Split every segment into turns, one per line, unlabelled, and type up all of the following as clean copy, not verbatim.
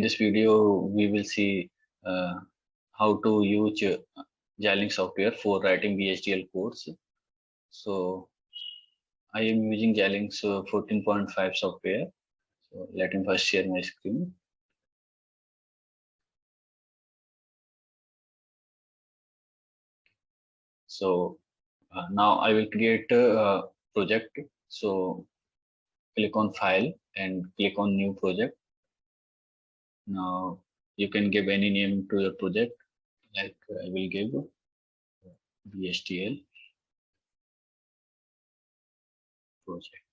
this video, we will see how to use Xilinx software for writing VHDL codes. So I am using Xilinx 14.5 software. So let me first share my screen. So now I will create a project. So click on File and click on New Project. Now you can give any name to your project. Like I will give VHDL project.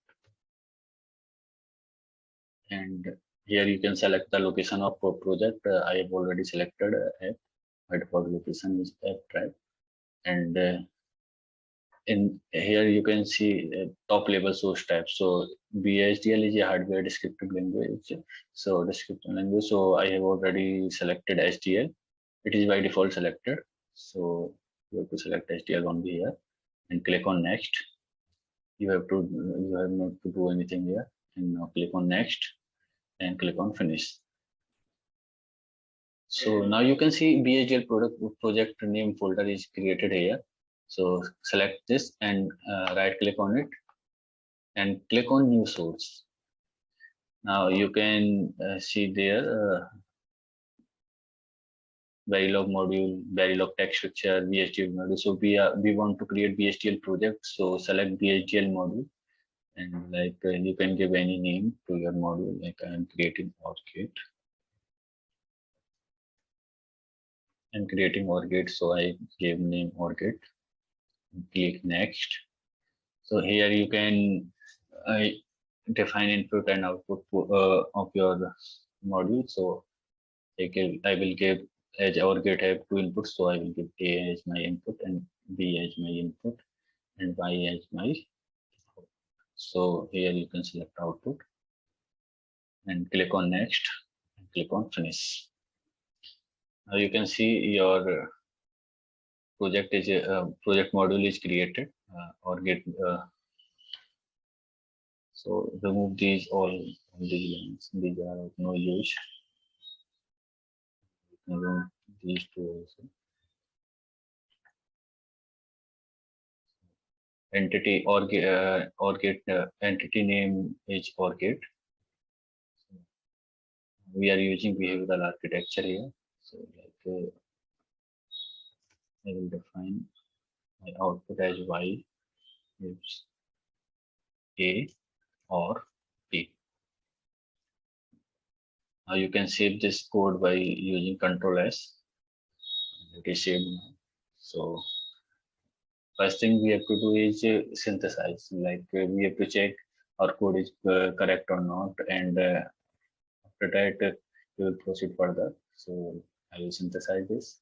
And here you can select the location of a project. I have already selected app. My default location is app drive. And in here you can see top level source type. So VHDL is a hardware descriptive language. So descriptive language. So I have already selected HDL. It is by default selected. So you have to select HDL only here and click on next. You have not to do anything here. And now click on next and click on finish. So now you can see VHDL project name folder is created here. So select this and right click on it and click on new source. Now you can see there Verilog module, Verilog text structure, VHDL module. So we want to create VHDL project. So select VHDL module and like you can give any name to your module. Like I am creating ORGATE. And creating ORGATE, so I gave name ORGATE. Click next. So here you can define input and output of your module. So I will give as ORGATE have two inputs, so I will give A as my input and B as my input and Y as my output. So here you can select output and click on next and click on finish. Now you can see your project module is created ORGATE. So remove these all these lines. These are of no use. Remove these two also. Entity ORGATE entity name is ORGATE. So we are using behavioral architecture here. So like I will define my output as Y is A or B. Now you can save this code by using Control S. It is saved now. So first thing we have to do is synthesize. Like we have to check our code is correct or not, and after that we will proceed further. So I will synthesize this.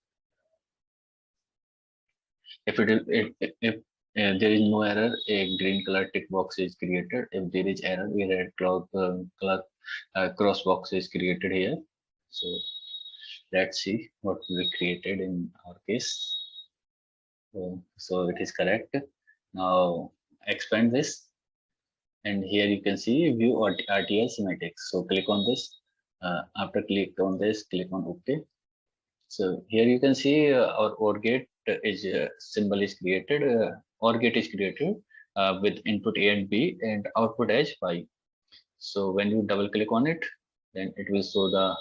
If there is no error, a green color tick box is created. If there is error, a red color cross box is created here. So let's see what we created in our case. So it is correct. Now expand this, and here you can see view RTL schematics. So click on this. After click on this, click on OK. So here you can see our ORGATE is symbol is created. ORGATE is created with input A and B and output as Y. So when you double click on it, then it will show the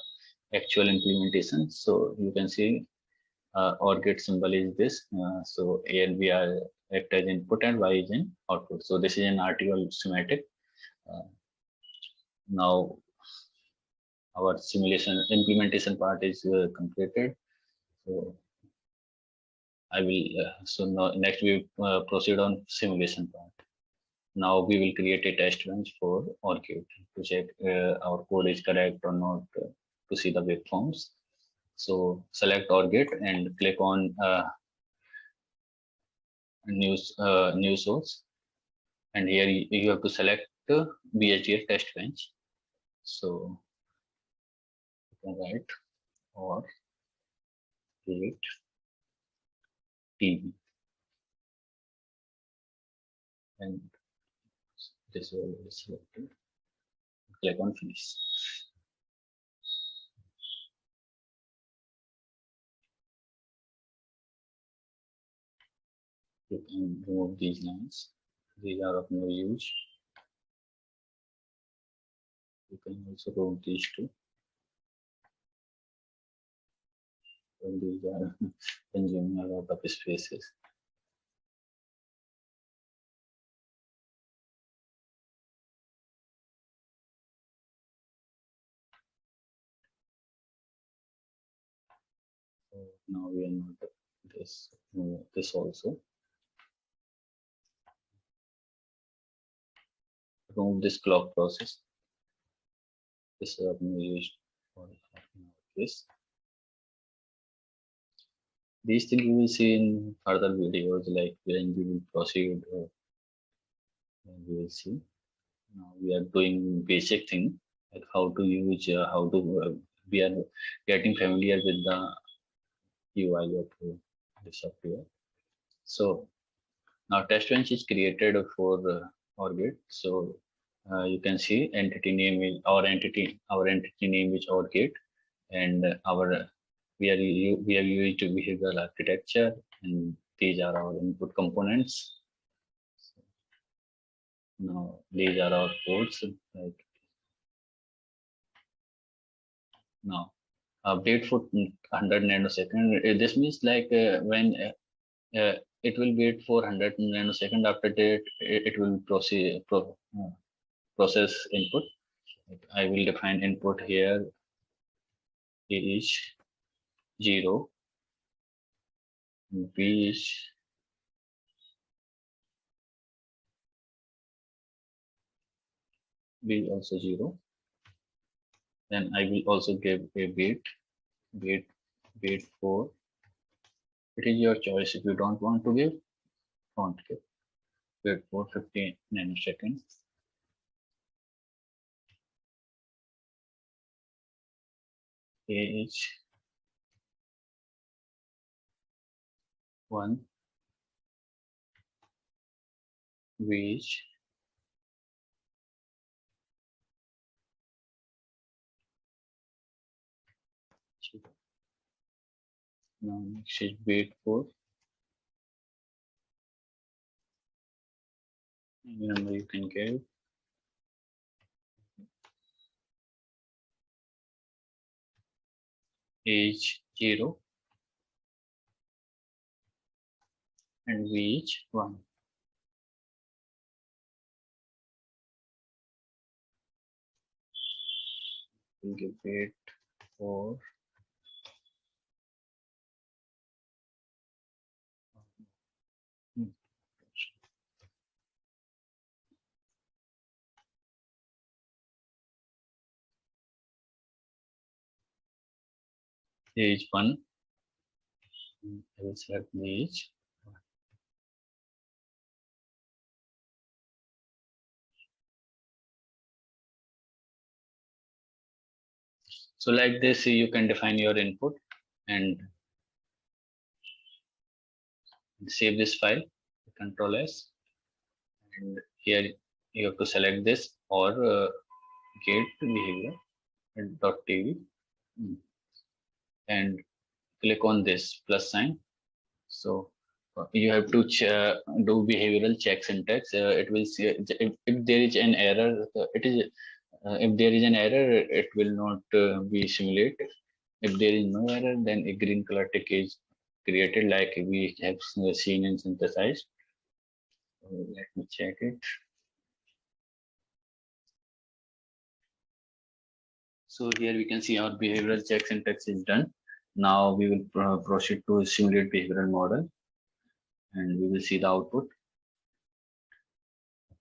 actual implementation. So you can see ORGATE symbol is this. So A and B are act as input and Y is in output. So this is an RTL schematic. Now our simulation implementation part is completed. So I will so now next we proceed on simulation part. Now we will create a test bench for ORGATE to check our code is correct or not to see the waveforms. So select ORGATE and click on new source, and here you have to select VHDL test bench. So you can write ORGATE TB and this is already selected. Click on finish. You can remove these lines. These are of no use. You can also remove these two. And these are consuming a lot of spaces. So now we are not this also. Remove this clock process. This is used for this. These things you will see in further videos, like when we will proceed. We will see. Now we are doing basic thing, like how to use, how to. We are getting familiar with the UI of the software. So now test bench is created for Orbit. So you can see entity name is our entity name is Orchid, and we have used behavioral architecture, and these are our input components. Now these are our ports. Like now update for 100 nanosecond. This means like when it will wait for 100 nanosecond. After that, it will process input. I will define input here is 0, B is also 0. Then I will also give a wait for. It is your choice. If you don't want to give, don't give. Wait for 15 nanoseconds. Age 1, which now next is wait for. Any number you can give. Age 0 and which 1. We'll give wait for age 1. I will select age. So like this, you can define your input and save this file, Control S, and here you have to select this or get behavior .tv and click on this plus sign. So you have to do behavioral check syntax. It will see if there is an error. If there is an error, it will not be simulated. If there is no error, then a green color tick is created, like we have seen in Synthesized. Let me check it. So here we can see our behavioral check syntax is done. Now we will proceed to simulate behavioral model, and we will see the output.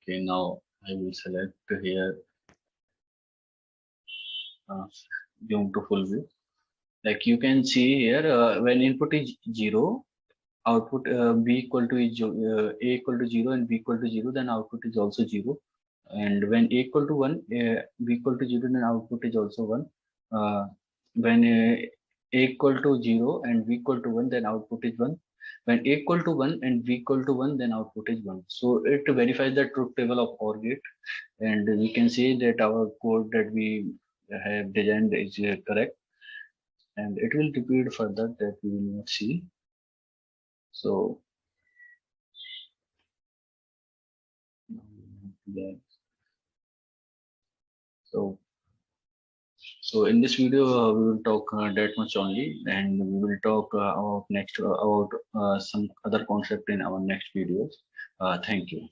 Okay, now I will select here zoom to full view. Like you can see here, when input is 0, output b equal to a equal to 0 and b equal to 0, then output is also 0. And when a equal to 1, b equal to 0, then output is also 1. When a equal to 0 and b equal to 1, then output is 1. When a equal to 1 and b equal to 1, then output is 1. So it verifies the truth table of OR gate, and we can see that our code that we have designed is correct, and it will repeat further that we will not see. So Yeah. So, so in this video, we will talk that much only, and we will talk about next about some other concept in our next videos. Thank you.